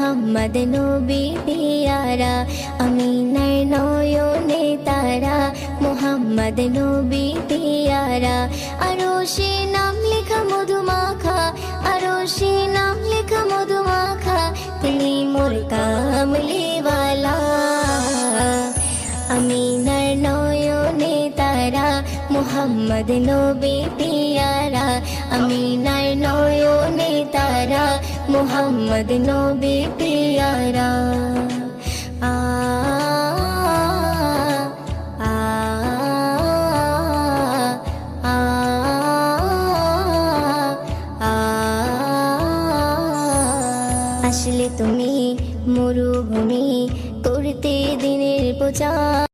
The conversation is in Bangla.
মুহাম্মদ নবী পিয়ারা আমিনার নয়নে তারা মুহাম্মদ নবী পিয়ারা আরশে নাম লেখা মধুমাখা আরশে নাম লেখা মধুমাখা তিনি মোর কামলিওয়ালা আমিনার নয়নে তারা মুহাম্মদ নবী পিয়ারা আমিনার নয়নে তারা মুহাম্মদ নবী পিয়ারা আ আ আ আ আসলে তুমি মরুভূমি করতে দিনের প্রচার